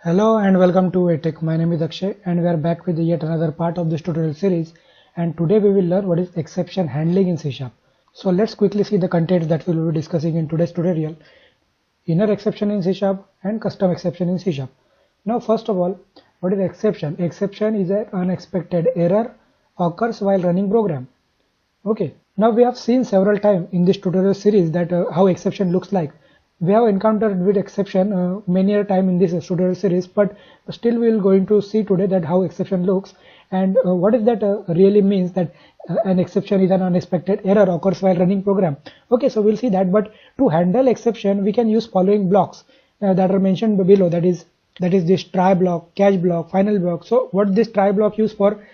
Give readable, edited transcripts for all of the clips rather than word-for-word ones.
Hello and welcome to EdTech. My name is Akshay and we are back with yet another part of this tutorial series, and today we will learn what is exception handling in C#. So let's quickly see the contents that we will be discussing in today's tutorial. Inner exception in C# and custom exception in C#. Now first of all, what is exception? Exception is an unexpected error occurs while running program. Okay, now we have seen several times in this tutorial series that how exception looks like. We have encountered with exception many a time in this tutorial series, but still we will going to see today that how exception looks and what is that really means that an exception is an unexpected error occurs while running program. Okay, so we'll see that, but to handle exception we can use following blocks that are mentioned below, that is this try block, catch block, final block. So what this try block used for?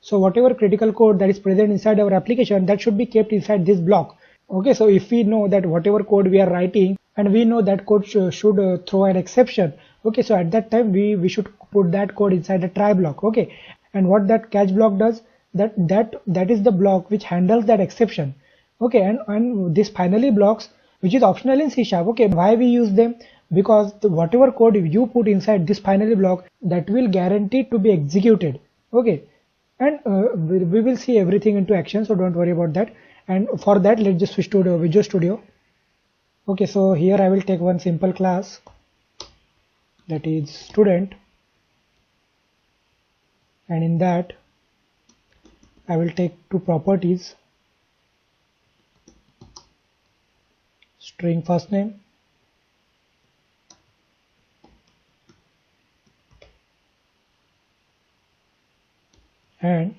So whatever critical code that is present inside our application, that should be kept inside this block. Okay, so if we know that whatever code we are writing and we know that code should throw an exception, okay, so at that time we should put that code inside a try block. Okay, and what that catch block does, that is the block which handles that exception. Okay, and this finally blocks, which is optional in C#. Okay, why we use them? Because whatever code you put inside this finally block, that will guarantee to be executed. Okay, and we will see everything into action, so don't worry about that. And for that, let's just switch to the Visual Studio. Okay, so here I will take one simple class, that is student, and in that I will take two properties, string first name and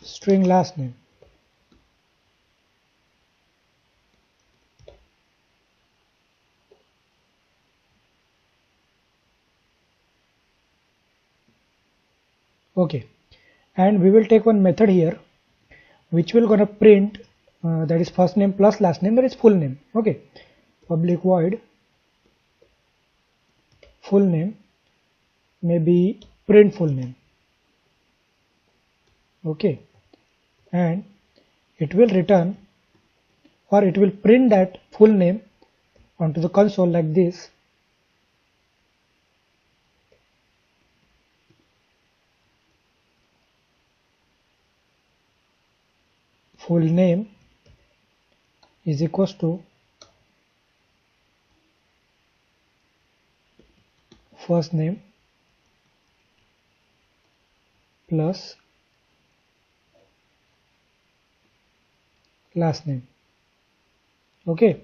string last name. Okay, and we will take one method here which will gonna print that is first name plus last name, that is full name. Okay, public void full name, maybe print full name. Okay, and it will return, or it will print that full name onto the console like this. Full name is equals to first name plus last name. Okay,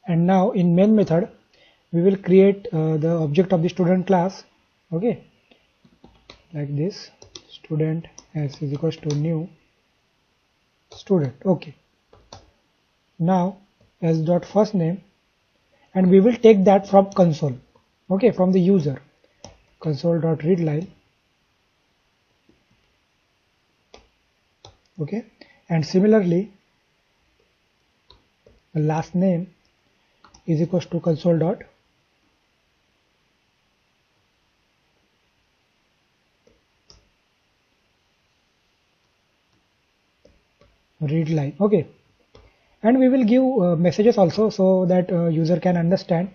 and now in main method we will create the object of the student class. Okay, like this, student s is equals to new student. Okay, now s dot first name, and we will take that from console. Okay, from the user, console dot read line. Okay, and similarly the last name is equals to console dot read line. Okay, and we will give messages also, so that user can understand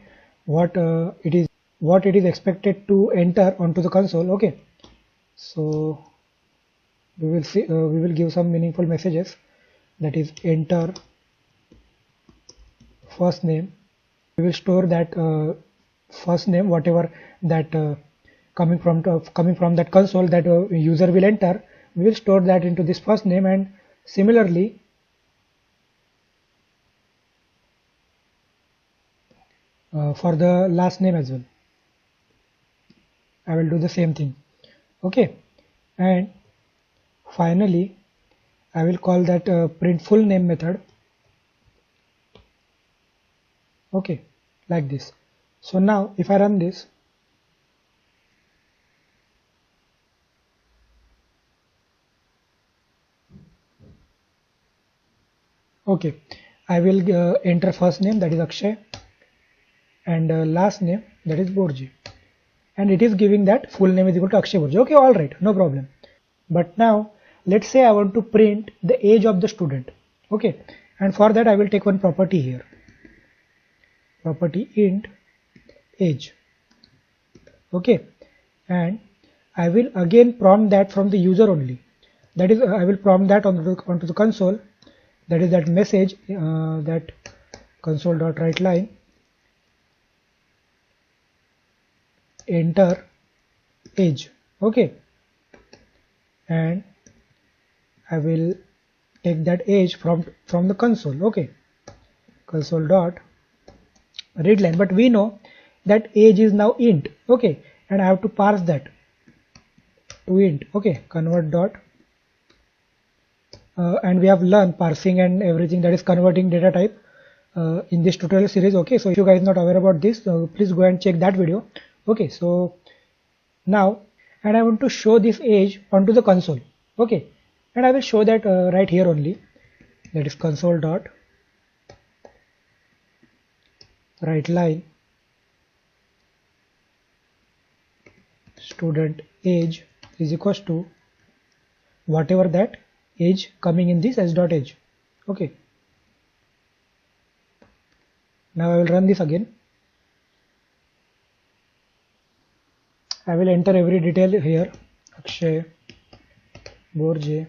what it is expected to enter onto the console. Okay, so we will see we will give some meaningful messages, that is enter first name. We will store that first name, whatever that coming from that console that user will enter, we will store that into this first name, and similarly for the last name as well I will do the same thing. Okay, and finally I will call that print full name method. Okay, like this. So now if I run this, okay, I will enter first name, that is Akshay, and last name, that is Borji, and it is giving that full name is equal to Akshay Borji. Okay, all right, no problem. But now let's say I want to print the age of the student. Okay, and for that I will take one property here, property int age. Okay, and I will again prompt that from the user only. That is, I will prompt that onto the console. That is that message, that console.writeLine enter age. Okay, and I will take that age from the console. Okay, console dot read line, but we know that age is now int. Okay, and I have to parse that to int. Okay, convert dot and we have learned parsing and everything, that is converting data type in this tutorial series. Okay, so if you guys not aware about this, please go and check that video. Okay, so now, and I want to show this age onto the console. Okay, and I will show that right here only, that is console dot writeLine student age is equals to whatever that age coming in this s.age. Okay, now I will run this again. I will enter every detail here, Akshay Borje,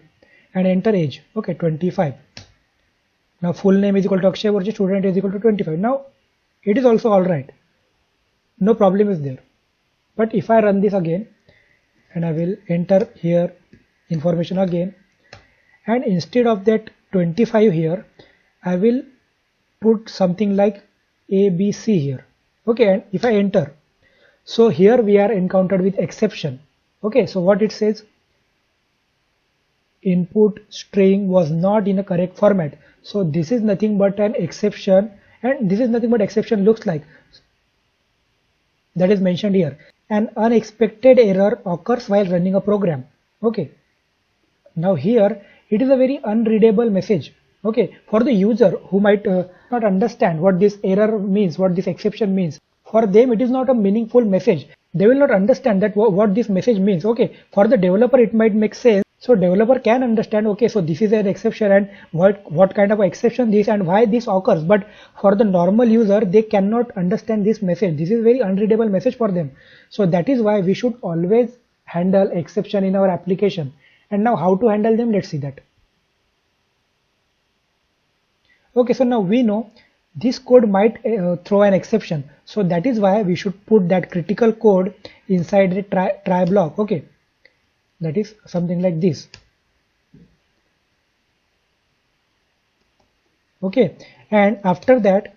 and enter age. Okay, 25. Now full name is equal to Akshay Borje, student is equal to 25. Now it is also alright, no problem is there. But if I run this again and I will enter here information again, and instead of that 25 here, I will put something like ABC here. Okay, and if I enter, so here we are encountered with exception. Okay, so what it says, input string was not in a correct format. So this is nothing but an exception, and this is nothing but exception looks like, that is mentioned here. An unexpected error occurs while running a program. Okay, now here it is a very unreadable message. Okay, for the user who might not understand what this error means, what this exception means, for them it is not a meaningful message. They will not understand that what this message means. Okay, for the developer it might make sense. So developer can understand, okay, so this is an exception and what kind of exception this and why this occurs. But for the normal user, they cannot understand this message. This is very unreadable message for them. So that is why we should always handle exception in our application. And now how to handle them, let's see that. Okay, so now we know this code might throw an exception. So that is why we should put that critical code inside the try block. Okay, that is something like this. Okay, and after that,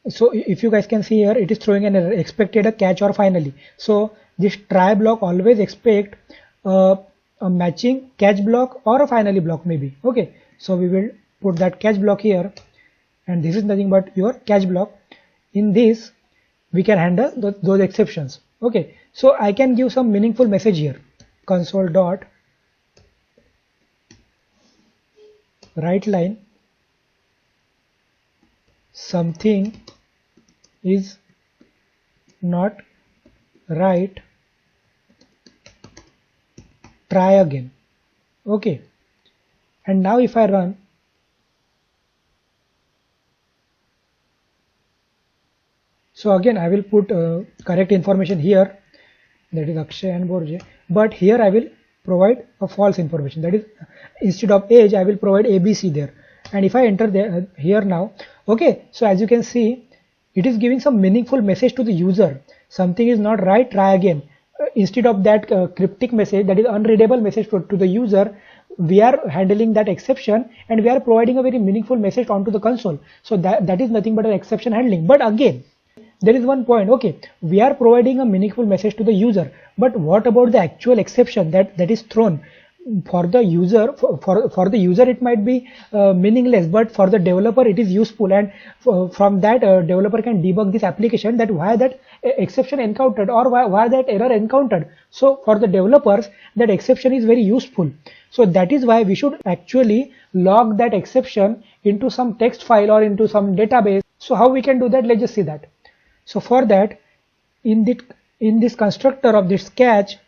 so if you guys can see here, it is throwing an error, expected a catch or finally. So this try block always expect a matching catch block or a finally block maybe. Okay, so we will put that catch block here, and this is nothing but your catch block. In this we can handle those exceptions. Okay, so I can give some meaningful message here, console dot writeLine something is not right, try again. Okay, and now if I run, so again I will put correct information here, that is Akshay and Borje, but here I will provide a false information, that is instead of age I will provide ABC there. And if I enter there here now, okay, so as you can see, it is giving some meaningful message to the user, something is not right, try again. Instead of that cryptic message, that is unreadable message to the user, we are handling that exception and we are providing a very meaningful message onto the console. So that is nothing but an exception handling. But again, there is one point, okay, we are providing a meaningful message to the user, but what about the actual exception that is thrown? For the user, for the user it might be meaningless, but for the developer it is useful, and from that developer can debug this application, that why that exception encountered or why that error encountered. So for the developers that exception is very useful. So that is why we should actually log that exception into some text file or into some database. So how we can do that, let's just see that. So for that, in this constructor of this catch,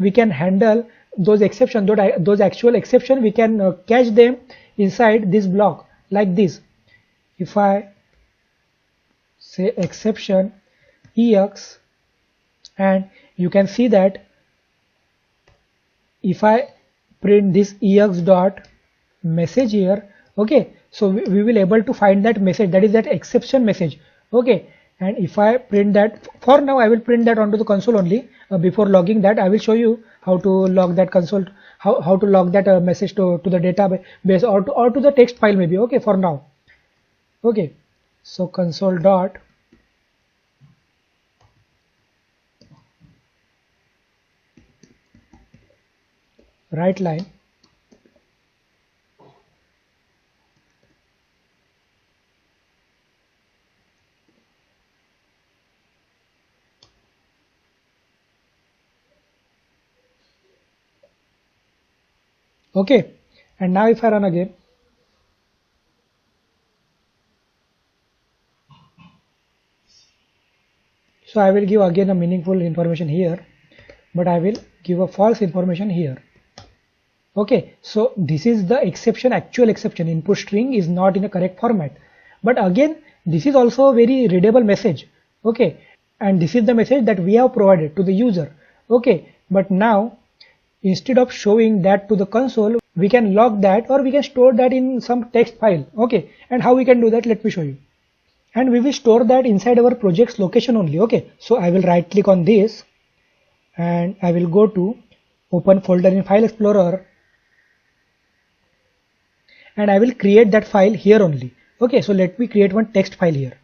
we can handle those exceptions, those actual exception, we can catch them inside this block like this. If I say exception ex, and you can see that if I print this ex dot message here, okay, so we will able to find that message, that is that exception message, okay. And if I print that, for now I will print that onto the console only. Before logging that, I will show you how to log that console, how to log that message to the database or to the text file maybe, okay, for now. Okay, so console dot write line okay. And now if I run again, so I will give again a meaningful information here, but I will give a false information here. Okay, so this is the exception, actual exception. Input string is not in a correct format, but again this is also a very readable message, okay, and this is the message that we have provided to the user, okay. But now instead of showing that to the console, we can log that or we can store that in some text file, okay. And how we can do that, let me show you. And we will store that inside our project's location only, okay. So I will right click on this and I will go to open folder in File Explorer, and I will create that file here only, okay. So let me create one text file here,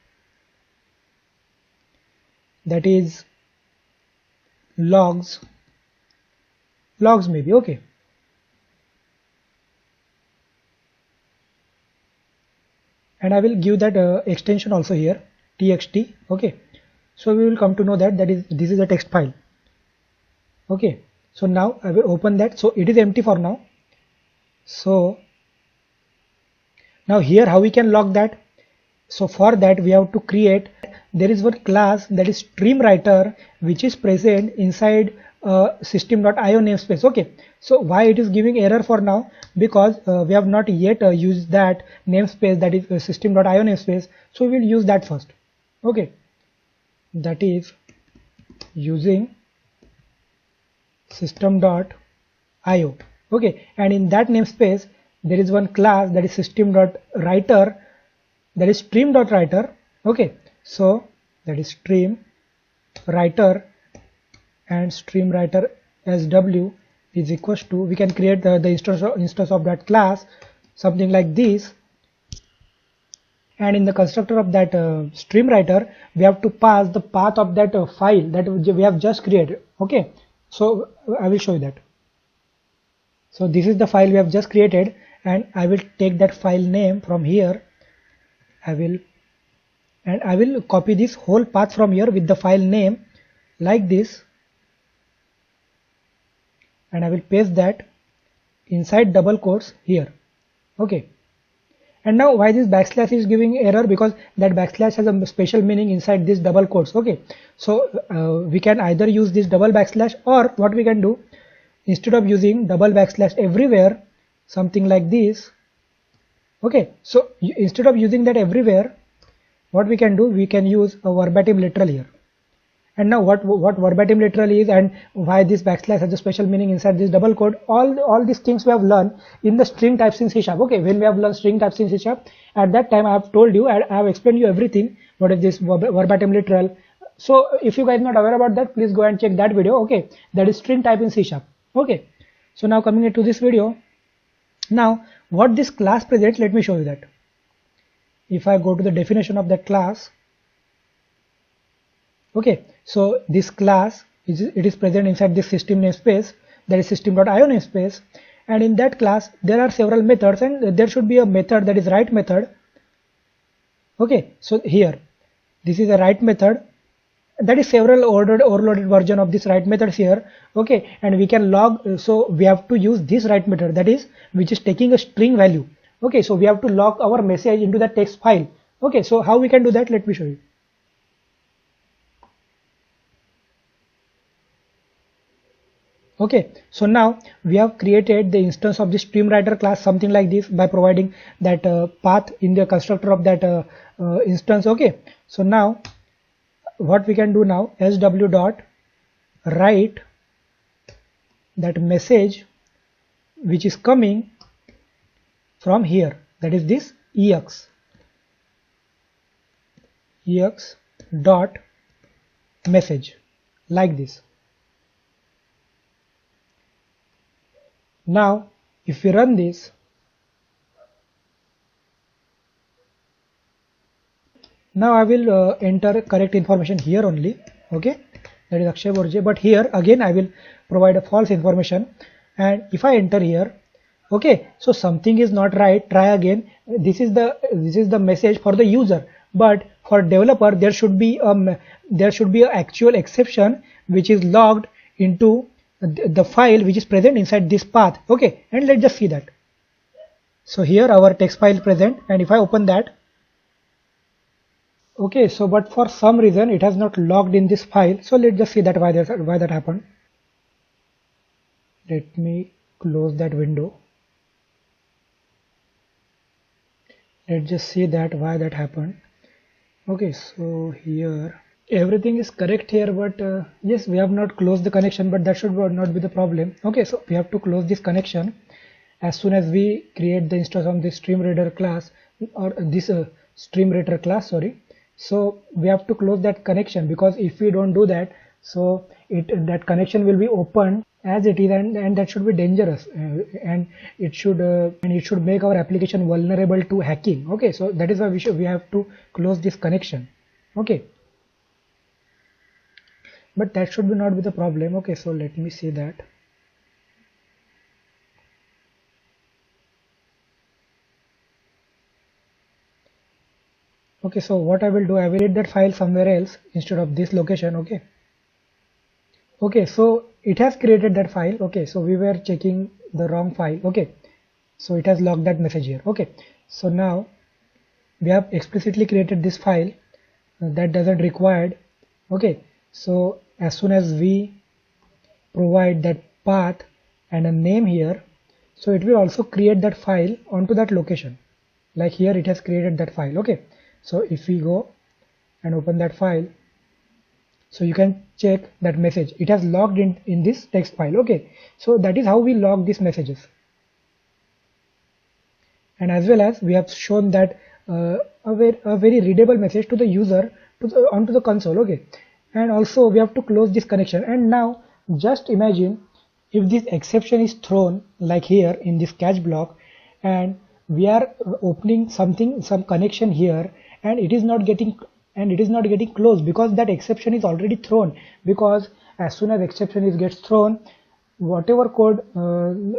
that is logs maybe, okay. And I will give that extension also here, txt, okay. So we will come to know that this is a text file, okay. So now I will open that, so it is empty for now. So now here how we can log that, so for that we have to create, there is one class that is StreamWriter which is present inside system.io namespace, okay. So why it is giving error for now, because we have not yet used that namespace, that is system.io namespace. So we will use that first, okay, that is using system.io, okay. And in that namespace there is one class that is system.writer, that is stream.writer, okay. So that is StreamWriter, and StreamWriter SW is equals to, we can create the instance of that class, something like this. And in the constructor of that StreamWriter, we have to pass the path of that file that we have just created, okay. So I will show you that. So this is the file we have just created, and I will take that file name from here. I will copy this whole path from here with the file name like this, and I will paste that inside double quotes here, okay. And now why this backslash is giving error, because that backslash has a special meaning inside this double quotes, okay. So we can either use this double backslash, or what we can do, instead of using double backslash everywhere, something like this, okay. So instead of using that everywhere, what we can do, we can use a verbatim literal here. And now what verbatim literal is, and why this backslash has a special meaning inside this double quote, all these things we have learned in the string types in C#, okay. When we have learned string types in C#, at that time I have told you, I have explained you everything, what is this verbatim literal. So if you guys not aware about that, please go and check that video, okay. That is string type in C#, okay. So now coming into this video, now what this class presents, let me show you that. If I go to the definition of that class, okay, so this class is present inside this system namespace, that is system.io namespace, and in that class there are several methods, and there should be a method, that is write method, okay. So here this is a write method, that is several overloaded version of this write methods here, okay. And we can log, so we have to use this write method, that is which is taking a string value, okay. So we have to log our message into the text file, okay. So how we can do that, let me show you. Okay, so now we have created the instance of the StreamWriter class, something like this, by providing that path in the constructor of that instance, okay. So now what we can do now, sw dot write that message which is coming from here, that is this ex dot message, like this. Now if we run this, now I will enter correct information here only, okay, that is Akshay Borje, but here again I will provide a false information, and if I enter here, okay, so something is not right, try again. This is the message for the user, but for developer there should be a actual exception which is logged into the file which is present inside this path, okay, and let's just see that. So here our text file is present, and if I open that, okay, so but for some reason it has not logged in this file, so let's just see that why that happened. Let me close that window. Let's just see that why that happened. Okay, so here everything is correct here, but yes, we have not closed the connection, but that should not be the problem. Okay, so we have to close this connection as soon as we create the instance of this StreamReader class, or this StreamReader class, sorry. So we have to close that connection, because if we don't do that, so that connection will be opened as it is, and that should be dangerous, and it should make our application vulnerable to hacking. Okay, so that is why we have to close this connection. Okay, but that should not be the problem. Okay, so let me see that. Okay, so what I will do, I will read that file somewhere else instead of this location. Okay, okay, so it has created that file. Okay, so we were checking the wrong file. Okay, so it has logged that message here. Okay, so now we have explicitly created this file that doesn't required. Okay, so as soon as we provide that path and a name here, so it will also create that file onto that location, like here it has created that file. Okay, so if we go and open that file, so you can check that message, it has logged in this text file. Okay, so that is how we log these messages, and as well as we have shown that a very readable message to the user onto the console. Okay, and also we have to close this connection. And now just imagine if this exception is thrown, like here in this catch block, and we are opening some connection here, and it is not getting closed because that exception is already thrown. Because as soon as exception gets thrown, whatever code,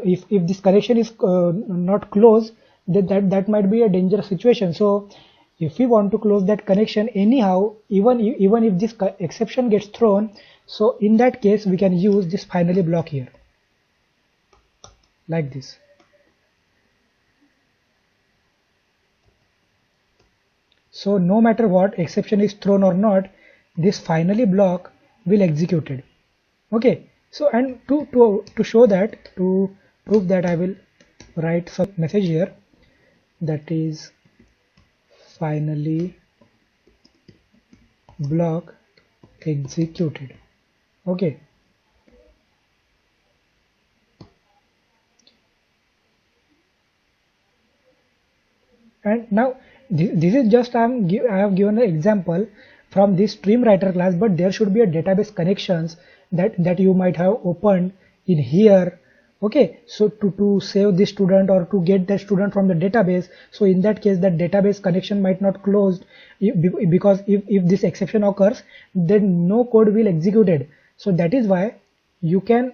if this connection is not closed, that might be a dangerous situation. So if we want to close that connection anyhow, even if this exception gets thrown, so in that case we can use this finally block here, like this. So no matter what exception is thrown or not, this finally block will execute it. Okay, so and to show that, to prove that, I will write some message here, that is finally block executed. Okay, and now this is just I have given an example from this StreamWriter class, but there should be a database connections that you might have opened in here. Okay, so to save this student or to get that student from the database, so in that case that database connection might not closed, because if this exception occurs, then no code will executed. So that is why you can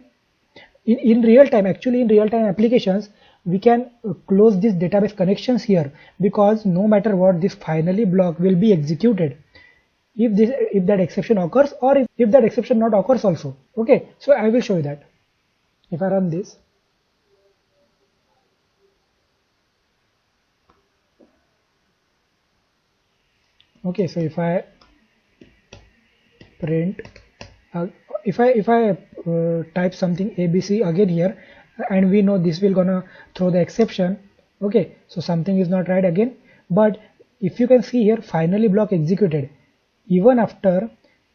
in real time, actually in real time applications, we can close these database connections here, because no matter what, this finally block will be executed if that exception occurs, or if that exception not occurs also. Okay, so I will show you that. If I run this, okay, so if I print, if I type something ABC again here, and we know this will gonna throw the exception. Okay, so something is not right again, but if you can see here, finally block executed, even after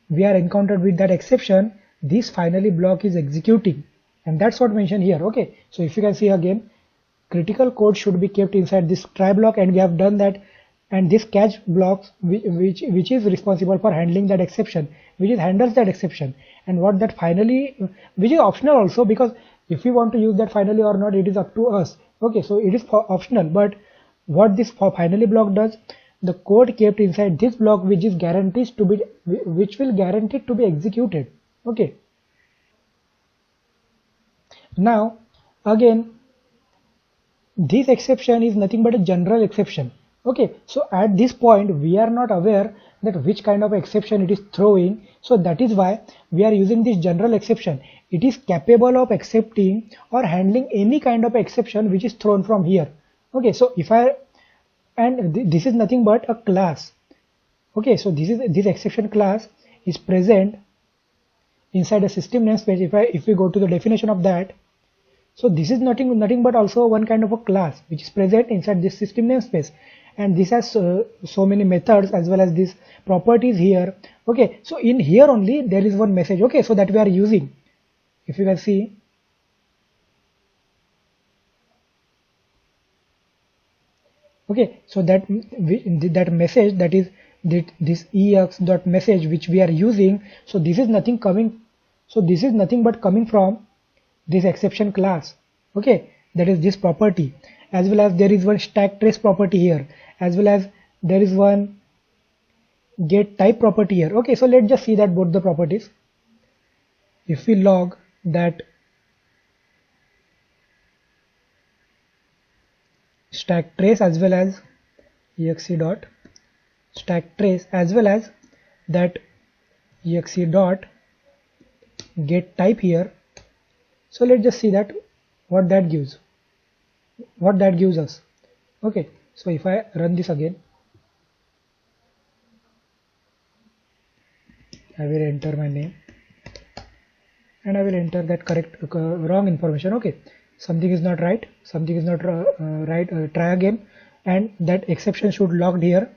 we are encountered with that exception, this finally block is executing, and that's what mentioned here. Okay, so if you can see again, critical code should be kept inside this try block, and we have done that. And this catch blocks which is responsible for handling that exception, which is handles that exception, and what that finally, which is optional also, because if we want to use that finally or not, it is up to us. Okay, so it is optional, but what this finally block does, the code kept inside this block which is guaranteed to be, which will guarantee to be executed. Okay, now again, this exception is nothing but a general exception. Okay, so at this point we are not aware that which kind of exception it is throwing, so that is why we are using this general exception. It is capable of accepting or handling any kind of exception which is thrown from here. Okay, so if I, and this is nothing but a class. Okay, so this exception class is present inside a system namespace. If we go to the definition of that, so this is nothing but also one kind of a class which is present inside this system namespace, and this has so many methods as well as these properties here. Okay, so in here only there is one message. Okay, so that we are using. If you can see, okay, so that message, that is this ex.message which we are using, so this is nothing but coming from this exception class. Okay, that is this property, as well as there is one stack trace property here, as well as there is one get type property here. Okay, so let's just see that both the properties. If we log that stack trace as well as exe dot stack trace as well as that exe dot get type here, so let's just see that what that gives us. Okay, so if I run this again, I will enter my name and I will enter that wrong information. Okay, something is not right, right, try again, and that exception should logged here,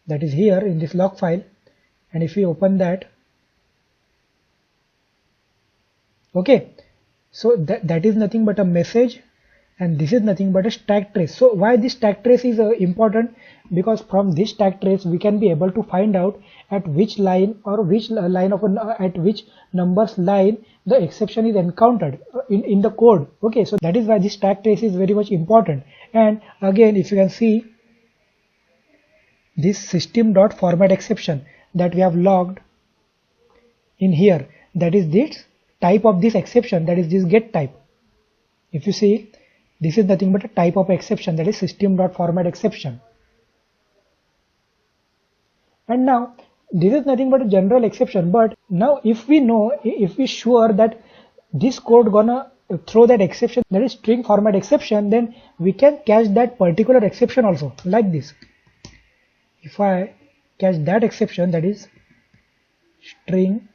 that is here in this log file, and if we open that, okay, so that is nothing but a message, and this is nothing but a stack trace. So why this stack trace is important? Because from this stack trace we can be able to find out at which line or which line of at which numbers line the exception is encountered in the code. Okay, so that is why this stack trace is very much important. And again, if you can see this system.format exception that we have logged in here, that is this type of this exception, that is this get type. If you see, this is nothing but a type of exception, that is system.format exception. And now this is nothing but a general exception, but now if we sure that this code gonna throw that exception, that is string format exception, then we can catch that particular exception also, like this. If I catch that exception, that is string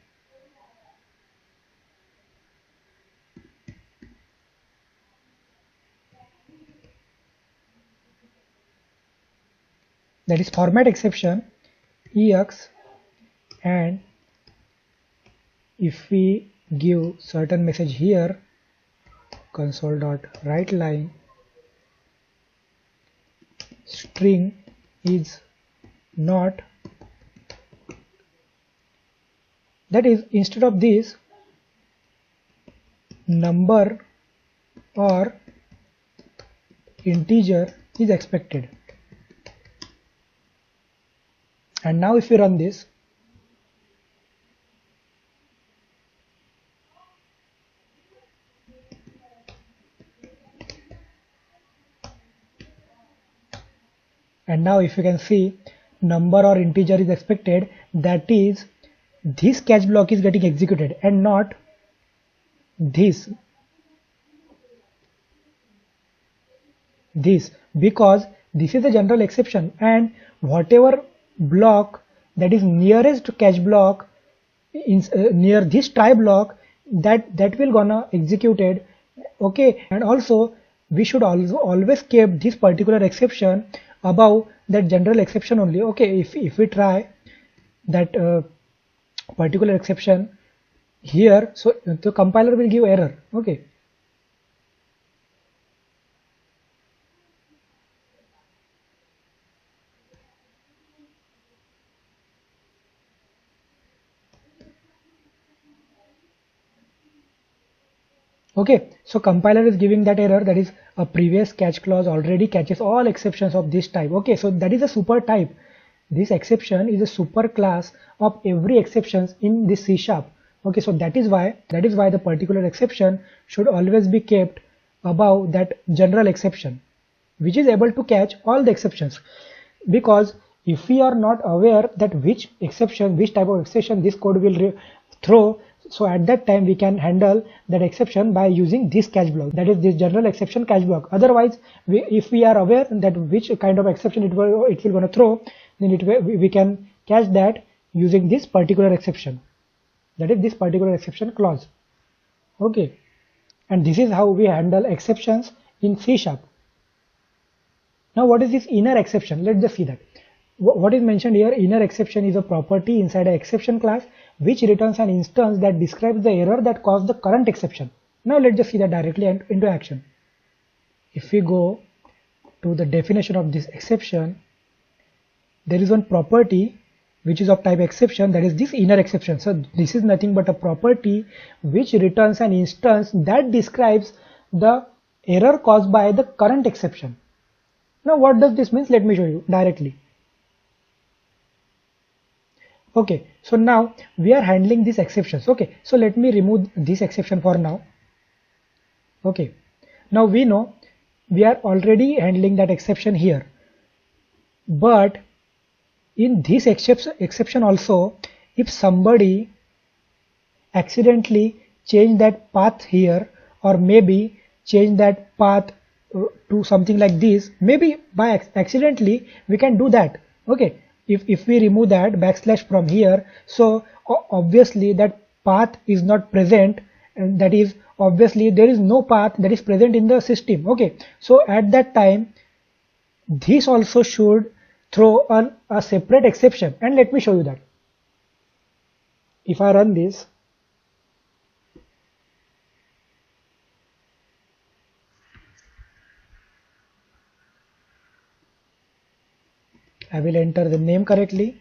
that is format exception ex, and if we give certain message here, console.writeLine string is not, that is instead of this number or integer is expected. And now if we run this, and now if you can see, number or integer is expected, that is this catch block is getting executed and not this, because this is a general exception, and whatever block that is nearest to catch block near this try block, that will gonna executed. Okay, and also we should also always keep this particular exception above that general exception only. Okay, if we try that particular exception here, so the compiler will give error. Okay, okay, so compiler is giving that error, that is a previous catch clause already catches all exceptions of this type. Okay, so that is a super type. This exception is a super class of every exceptions in this C sharp. Okay, so that is why the particular exception should always be kept above that general exception, which is able to catch all the exceptions. Because if we are not aware that which type of exception this code will throw, so at that time we can handle that exception by using this catch block, that is this general exception catch block. Otherwise, if we are aware that which kind of exception it will gonna throw, then we can catch that using this particular exception, that is this particular exception clause. Okay, and this is how we handle exceptions in C sharp. Now what is this inner exception? Let's just see that. What is mentioned here, inner exception is a property inside an exception class which returns an instance that describes the error that caused the current exception. Now let's just see that directly into action. If we go to the definition of this exception, there is one property which is of type exception, that is this inner exception. So this is nothing but a property which returns an instance that describes the error caused by the current exception. Now what does this mean? Let me show you directly. Okay, so now we are handling these exceptions. Okay, so let me remove this exception for now. Okay, now we know we are already handling that exception here, but in this exception also, if somebody accidentally change that path here, or maybe change that path to something like this, maybe by accidentally we can do that. Okay, if we remove that backslash from here, so obviously that path is not present, and that is obviously there is no path that is present in the system. Okay, so at that time this also should throw a separate exception, and let me show you that. If I run this, I will enter the name correctly,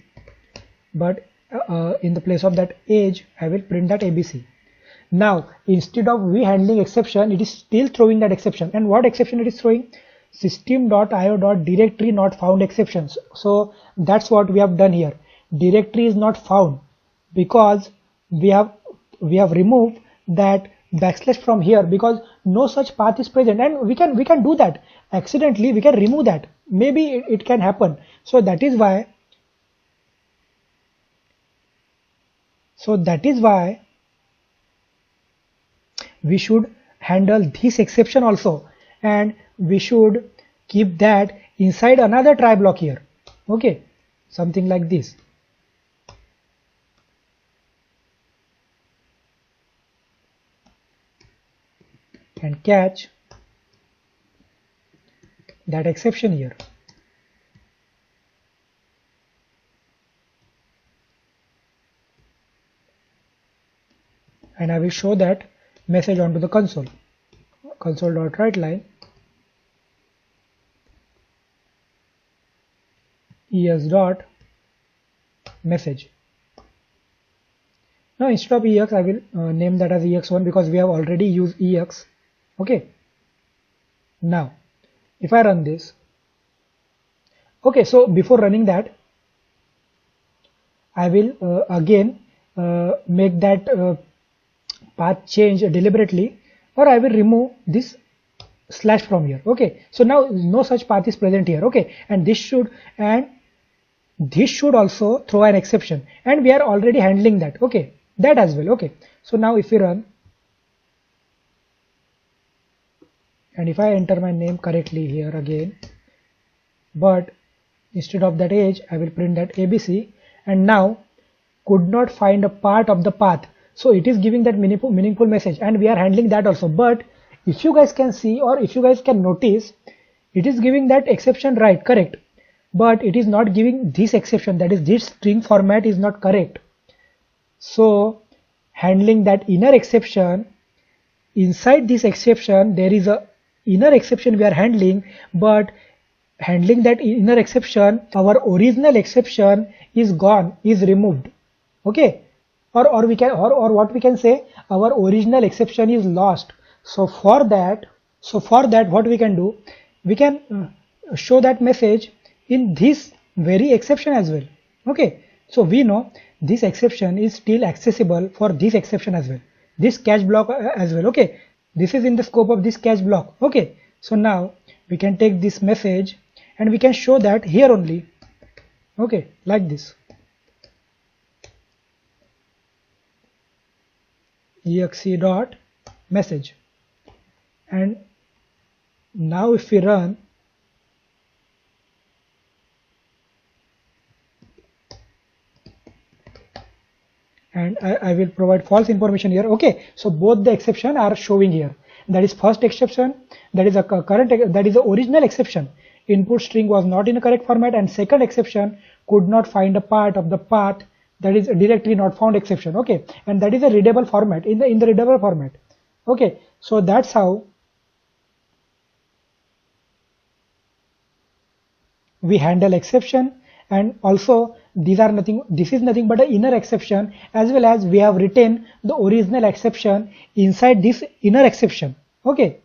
but in the place of that age I will print that ABC. Now instead of we handling exception, it is still throwing that exception. And what exception it is throwing? System.io.directory not found exceptions. So that's what we have done here. Directory is not found because we have removed that backslash from here, because no such path is present, and we can do that accidentally. We can remove that. Maybe it can happen. So that is why we should handle this exception also, and we should keep that inside another try block here. Okay, something like this. And catch that exception here. And I will show that message onto the console. Console.writeLine ex.message. Now instead of ex, I will name that as ex1 because we have already used ex. Okay. Now if I run this, okay, so before running that, I will again make that path change deliberately, or I will remove this slash from here. Okay, so now no such path is present here. Okay, and this should also throw an exception, and we are already handling that. Okay, that as well. Okay, so now if we run, and if I enter my name correctly here again, but instead of that age I will print that ABC, and now could not find a part of the path. So it is giving that meaningful message, and we are handling that also. But if you guys can see, or if you guys can notice, it is giving that exception right, correct, but it is not giving this exception, that is this string format is not correct. So handling that inner exception, inside this exception there is a inner exception we are handling, but handling that inner exception, our original exception is gone, is removed. Okay, or we can or what we can say, our original exception is lost. So for that what we can do, we can show that message in this very exception as well. Okay, so we know this exception is still accessible for this exception as well, this catch block as well. Okay, this is in the scope of this catch block. Okay, so now we can take this message and we can show that here only. Okay, like this, exe dot message, and now if we run, and I will provide false information here. Okay, so both the exception are showing here. That is first exception, that is a current, that is the original exception, input string was not in a correct format, and second exception could not find a part of the path, that is directly not found exception. Okay, and that is a readable format, in the readable format. Okay, so that's how we handle exception. And also this is nothing but an inner exception, as well as we have written the original exception inside this inner exception. Okay,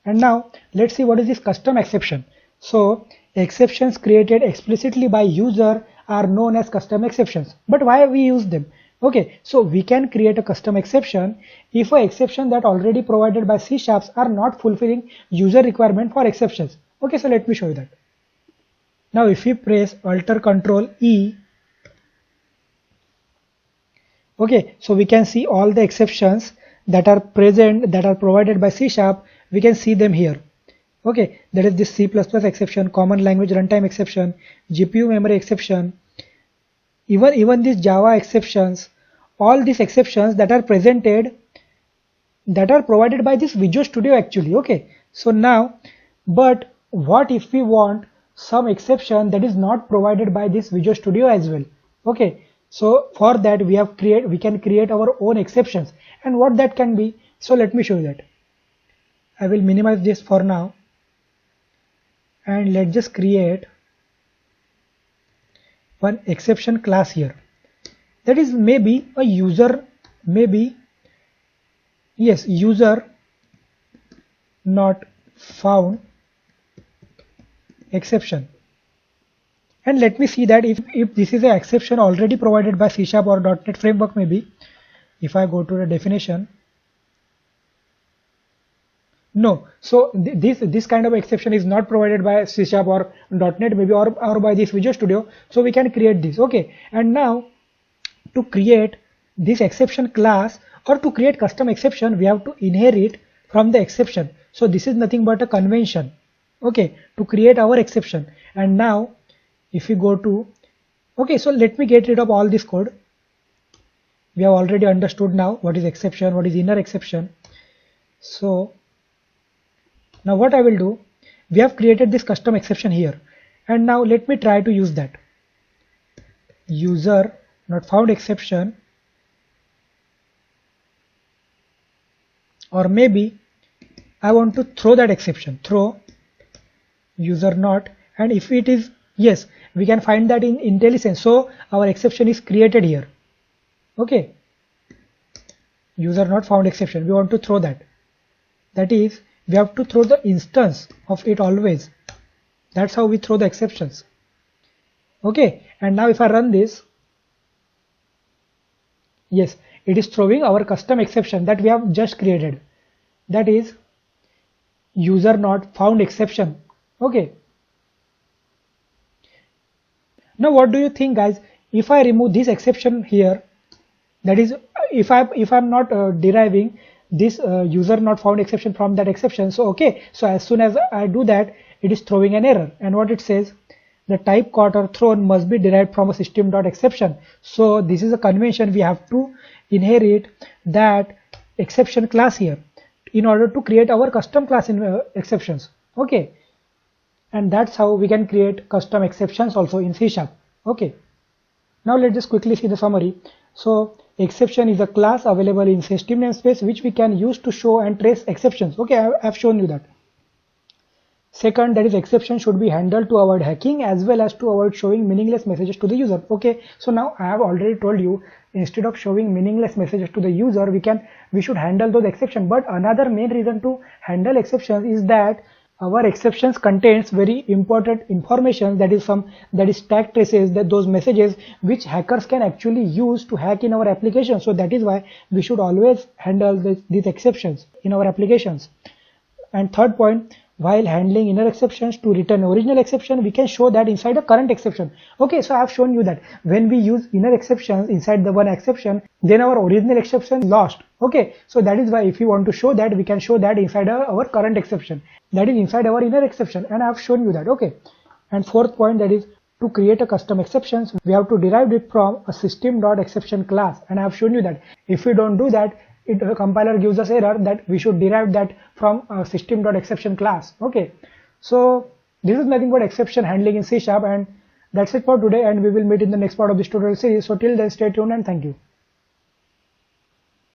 and now let's see what is this custom exception. So exceptions created explicitly by user are known as custom exceptions. But why we use them? Okay, so we can create a custom exception if an exception that already provided by C# are not fulfilling user requirement for exceptions. Okay, so let me show you that. Now if we press Alt Control E, okay, so we can see all the exceptions that are present, that are provided by C#, we can see them here. Okay, that is this C++ exception, common language runtime exception, GPU memory exception, even these Java exceptions, all these exceptions that are presented, that are provided by this Visual Studio actually. Okay, so now, but what if we want some exception that is not provided by this Visual Studio as well? Okay, so for that we can create our own exceptions, and what that can be, so let me show you that. I will minimize this for now, and let's just create one exception class here, that is maybe a user, maybe yes, user not found exception. And let me see that if this is an exception already provided by C# or .NET Framework, maybe if I go to the definition, no, so this kind of exception is not provided by C# or .NET maybe, or by this Visual Studio, so we can create this. Okay, and now to create this exception class or to create custom exception, we have to inherit from the exception. So this is nothing but a convention, okay, to create our exception. And now if we go to, okay, so let me get rid of all this code. We have already understood now what is exception, what is inner exception. So now what I will do, we have created this custom exception here, and now let me try to use that. User not found exception, or maybe I want to throw that exception, throw user not, and if it is yes, we can find that in IntelliSense. So our exception is created here. Okay, user not found exception, we want to throw that. That is, we have to throw the instance of it always. That's how we throw the exceptions. Okay, and now if I run this, yes, it is throwing our custom exception that we have just created, that is user not found exception. Okay, now what do you think, guys, if I remove this exception here, that is if I'm not deriving this user not found exception from that exception, so okay, so as soon as I do that, it is throwing an error, and what it says, the type caught or thrown must be derived from a system.exception. So this is a convention, we have to inherit that exception class here in order to create our custom class in exceptions. Okay, and that's how we can create custom exceptions also in C#. Okay, now let's just quickly see the summary. So exception is a class available in system namespace which we can use to show and trace exceptions. Okay, I've shown you that. Second, that is exception should be handled to avoid hacking as well as to avoid showing meaningless messages to the user. Okay, so now I have already told you, instead of showing meaningless messages to the user, we should handle those exceptions. But another main reason to handle exceptions is that our exceptions contains very important information, that is tag traces, that those messages which hackers can actually use to hack in our application. So that is why we should always handle these exceptions in our applications. And third point, while handling inner exceptions to return original exception, we can show that inside a current exception. Okay, so I have shown you that when we use inner exceptions inside the one exception, then our original exception is lost. Okay, so that is why if you want to show that, we can show that inside our current exception, that is inside our inner exception, and I have shown you that. Okay, and fourth point, that is to create a custom exceptions, we have to derive it from a system.exception class, and I have shown you that if we don't do that, the compiler gives us error that we should derive that from a system.exception class. Okay, so this is nothing but exception handling in C#, and that's it for today, and we will meet in the next part of this tutorial series. So till then, stay tuned and thank you.